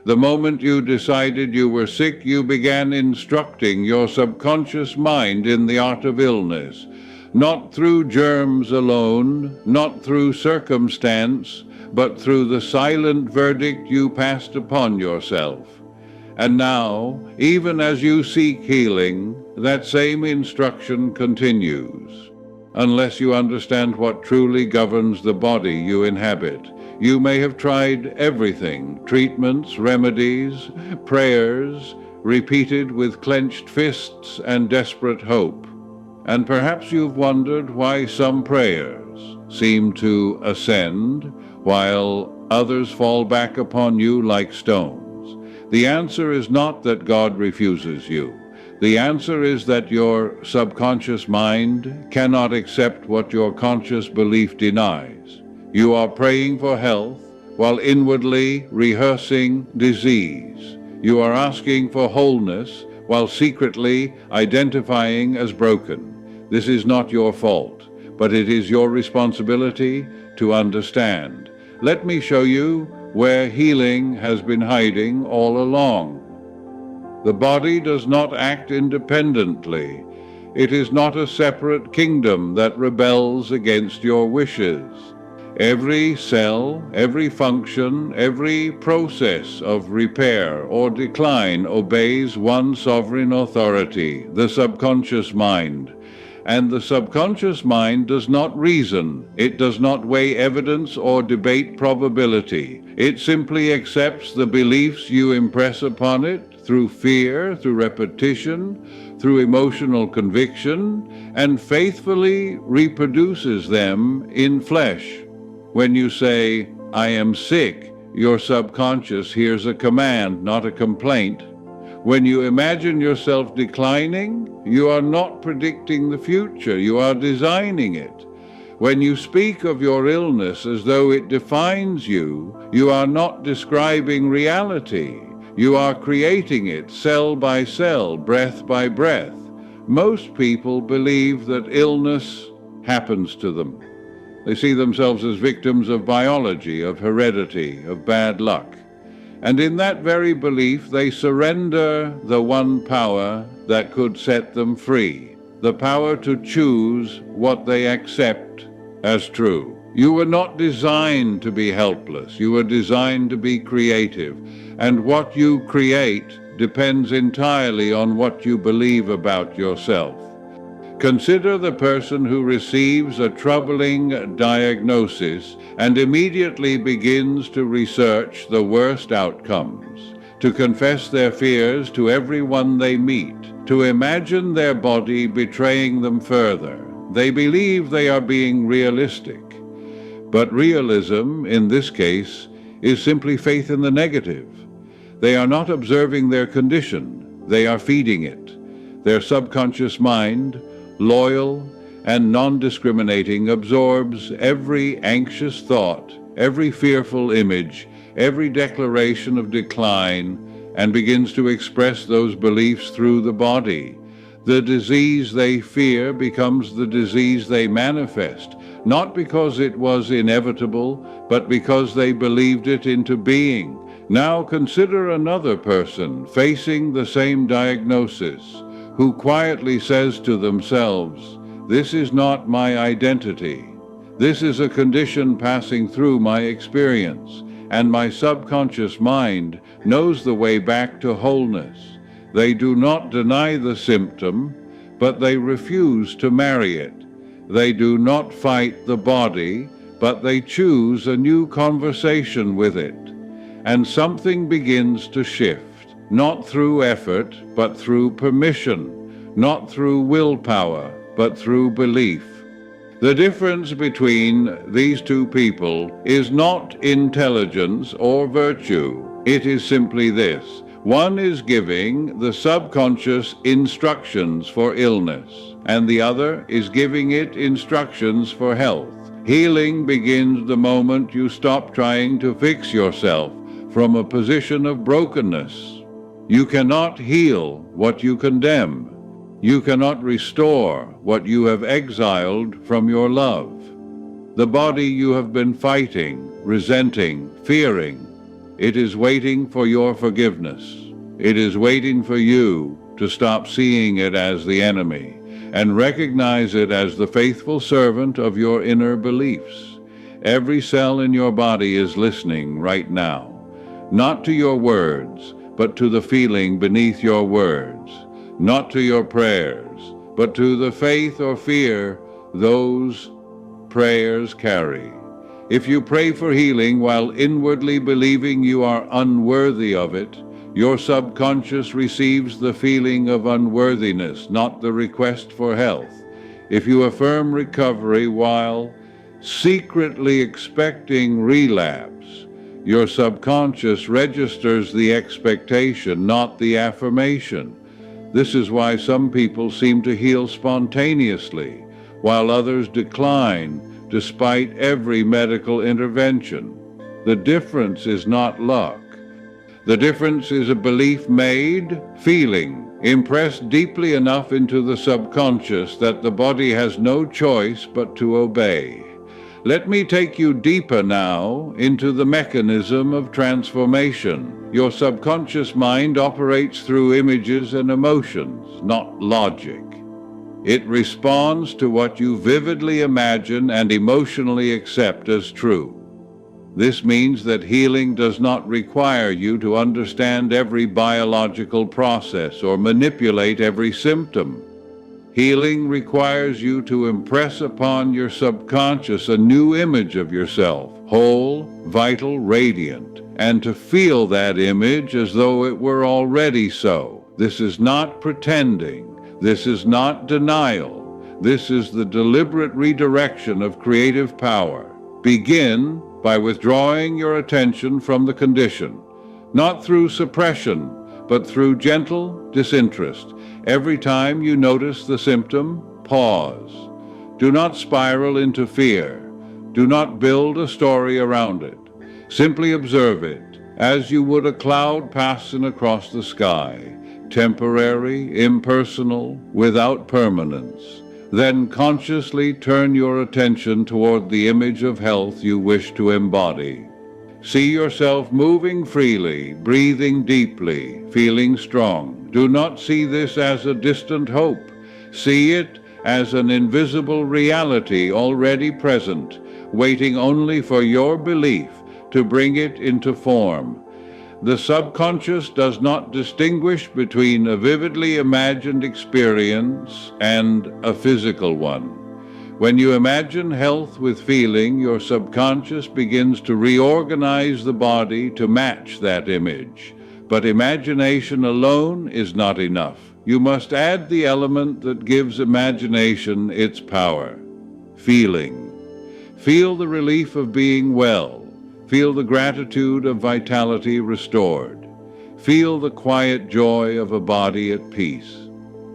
The moment you decided you were sick, you began instructing your subconscious mind in the art of illness, not through germs alone, not through circumstance, but through the silent verdict you passed upon yourself. And now, even as you seek healing, that same instruction continues. Unless you understand what truly governs the body you inhabit, you may have tried everything: treatments, remedies, prayers, repeated with clenched fists and desperate hope. And perhaps you've wondered why some prayers seem to ascend, while others fall back upon you like stones. The answer is not that God refuses you. The answer is that your subconscious mind cannot accept what your conscious belief denies. You are praying for health while inwardly rehearsing disease. You are asking for wholeness while secretly identifying as broken. This is not your fault, but it is your responsibility to understand. Let me show you where healing has been hiding all along. The body does not act independently. It is not a separate kingdom that rebels against your wishes. Every cell, every function, every process of repair or decline obeys one sovereign authority, the subconscious mind. And the subconscious mind does not reason. It does not weigh evidence or debate probability. It simply accepts the beliefs you impress upon it through fear, through repetition, through emotional conviction, and faithfully reproduces them in flesh. When you say, "I am sick," your subconscious hears a command, not a complaint. When you imagine yourself declining, you are not predicting the future, you are designing it. When you speak of your illness as though it defines you, you are not describing reality. You are creating it cell by cell, breath by breath. Most people believe that illness happens to them. They see themselves as victims of biology, of heredity, of bad luck. And in that very belief, they surrender the one power that could set them free, the power to choose what they accept as true. You were not designed to be helpless. You were designed to be creative. And what you create depends entirely on what you believe about yourself. Consider the person who receives a troubling diagnosis and immediately begins to research the worst outcomes, to confess their fears to everyone they meet, to imagine their body betraying them further. They believe they are being realistic. But realism, in this case, is simply faith in the negative. They are not observing their condition, they are feeding it. Their subconscious mind, loyal and non-discriminating, absorbs every anxious thought, every fearful image, every declaration of decline, and begins to express those beliefs through the body. The disease they fear becomes the disease they manifest, not because it was inevitable, but because they believed it into being. Now consider another person facing the same diagnosis, who quietly says to themselves, "This is not my identity. This is a condition passing through my experience, and my subconscious mind knows the way back to wholeness." They do not deny the symptom, but they refuse to marry it. They do not fight the body, but they choose a new conversation with it. And something begins to shift. Not through effort, but through permission. Not through willpower, but through belief. The difference between these two people is not intelligence or virtue. It is simply this: one is giving the subconscious instructions for illness, and the other is giving it instructions for health. Healing begins the moment you stop trying to fix yourself from a position of brokenness. You cannot heal what you condemn. You cannot restore what you have exiled from your love. The body you have been fighting, resenting, fearing, It is waiting for your forgiveness. It is waiting for you to stop seeing it as the enemy and recognize it as the faithful servant of your inner beliefs. Every cell in your body is listening right now, not to your words, but to the feeling beneath your words, not to your prayers, but to the faith or fear those prayers carry. If you pray for healing while inwardly believing you are unworthy of it, your subconscious receives the feeling of unworthiness, not the request for health. If you affirm recovery while secretly expecting relapse, your subconscious registers the expectation, not the affirmation. This is why some people seem to heal spontaneously, while others decline despite every medical intervention. The difference is not luck. The difference is a belief made, feeling, impressed deeply enough into the subconscious that the body has no choice but to obey. Let me take you deeper now into the mechanism of transformation. Your subconscious mind operates through images and emotions, not logic. It responds to what you vividly imagine and emotionally accept as true. This means that healing does not require you to understand every biological process or manipulate every symptom. Healing requires you to impress upon your subconscious a new image of yourself, whole, vital, radiant, and to feel that image as though it were already so. This is not pretending. This is not denial. This is the deliberate redirection of creative power. Begin by withdrawing your attention from the condition, not through suppression, but through gentle disinterest. Every time you notice the symptom, pause. Do not spiral into fear. Do not build a story around it. Simply observe it, as you would a cloud passing across the sky, temporary, impersonal, without permanence. Then consciously turn your attention toward the image of health you wish to embody. See yourself moving freely, breathing deeply, feeling strong. Do not see this as a distant hope. See it as an invisible reality already present, waiting only for your belief to bring it into form. The subconscious does not distinguish between a vividly imagined experience and a physical one. When you imagine health with feeling, your subconscious begins to reorganize the body to match that image. But imagination alone is not enough. You must add the element that gives imagination its power: feeling. Feel the relief of being well. Feel the gratitude of vitality restored. Feel the quiet joy of a body at peace.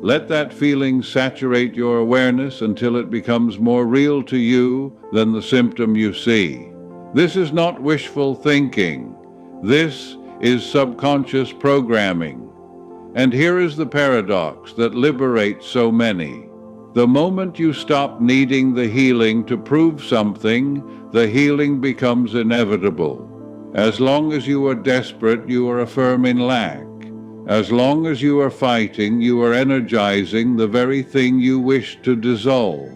Let that feeling saturate your awareness until it becomes more real to you than the symptom you see. This is not wishful thinking. This is subconscious programming. And here is the paradox that liberates so many. The moment you stop needing the healing to prove something, the healing becomes inevitable. As long as you are desperate, you are affirming lack. As long as you are fighting, you are energizing the very thing you wish to dissolve.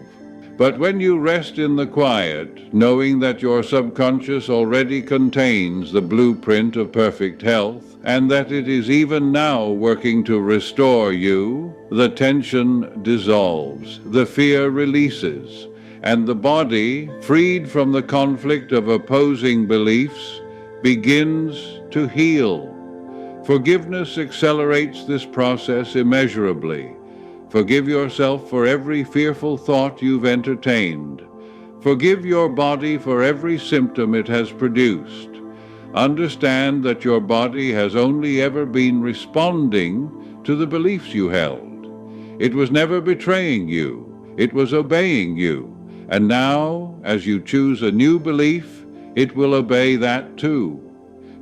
But when you rest in the quiet, knowing that your subconscious already contains the blueprint of perfect health, and that it is even now working to restore you, the tension dissolves, the fear releases, and the body, freed from the conflict of opposing beliefs, begins to heal. Forgiveness accelerates this process immeasurably. Forgive yourself for every fearful thought you've entertained. Forgive your body for every symptom it has produced. Understand that your body has only ever been responding to the beliefs you held. It was never betraying you. It was obeying you. And now, as you choose a new belief, it will obey that too.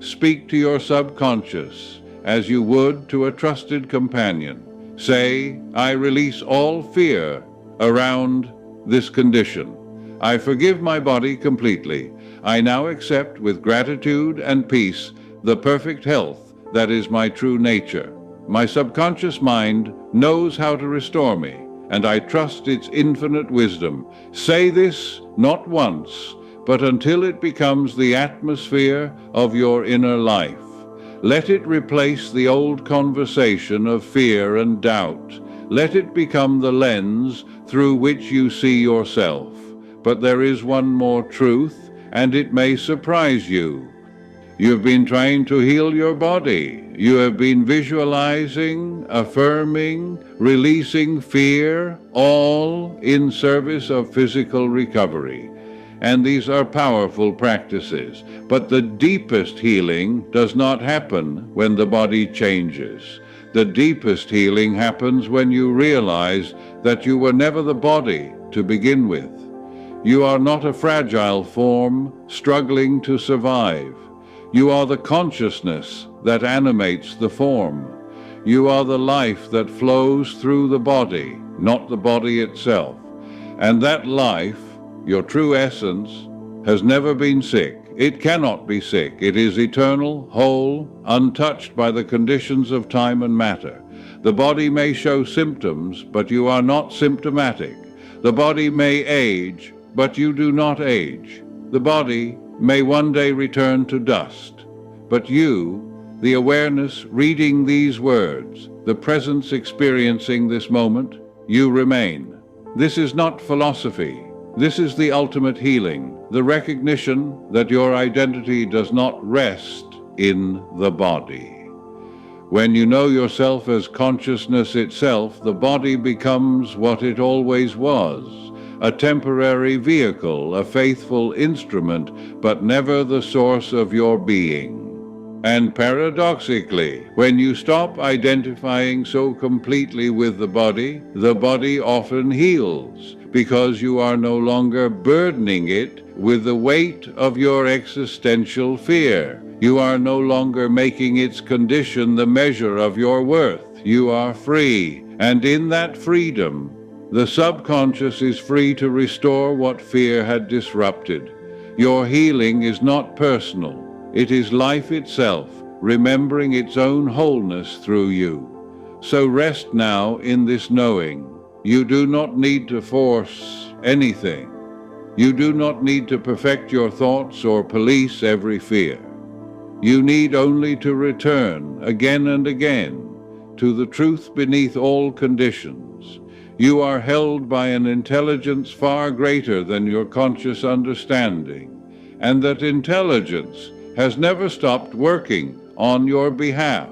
Speak to your subconscious as you would to a trusted companion. Say, I release all fear around this condition. I forgive my body completely. I now accept with gratitude and peace the perfect health that is my true nature. My subconscious mind knows how to restore me, and I trust its infinite wisdom. Say this not once, but until it becomes the atmosphere of your inner life. Let it replace the old conversation of fear and doubt. Let it become the lens through which you see yourself. But there is one more truth, and it may surprise you. You've been trying to heal your body. You have been visualizing, affirming, releasing fear, all in service of physical recovery. And these are powerful practices. But the deepest healing does not happen when the body changes. The deepest healing happens when you realize that you were never the body to begin with. You are not a fragile form struggling to survive. You are the consciousness that animates the form. You are the life that flows through the body, not the body itself. And that life, your true essence, has never been sick. It cannot be sick. It is eternal, whole, untouched by the conditions of time and matter. The body may show symptoms, but you are not symptomatic. The body may age, but you do not age. The body may one day return to dust, but you, the awareness reading these words, the presence experiencing this moment, you remain. This is not philosophy. This is the ultimate healing, the recognition that your identity does not rest in the body. When you know yourself as consciousness itself, the body becomes what it always was, a temporary vehicle, a faithful instrument, but never the source of your being. And paradoxically, when you stop identifying so completely with the body often heals, because you are no longer burdening it with the weight of your existential fear. You are no longer making its condition the measure of your worth. You are free, and in that freedom, the subconscious is free to restore what fear had disrupted. Your healing is not personal. It is life itself, remembering its own wholeness through you. So rest now in this knowing. You do not need to force anything. You do not need to perfect your thoughts or police every fear. You need only to return again and again to the truth beneath all conditions. You are held by an intelligence far greater than your conscious understanding, and that intelligence has never stopped working on your behalf.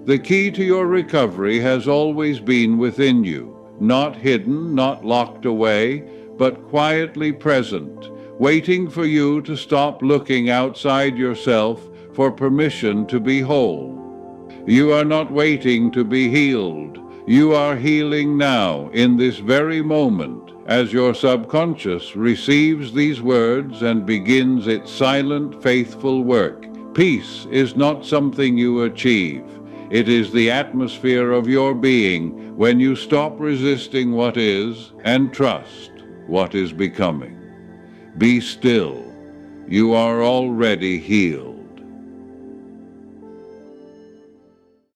The key to your recovery has always been within you, not hidden, not locked away, but quietly present, waiting for you to stop looking outside yourself for permission to be whole. You are not waiting to be healed. You are healing now, in this very moment, as your subconscious receives these words and begins its silent, faithful work. Peace is not something you achieve. It is the atmosphere of your being when you stop resisting what is and trust what is becoming. Be still. You are already healed.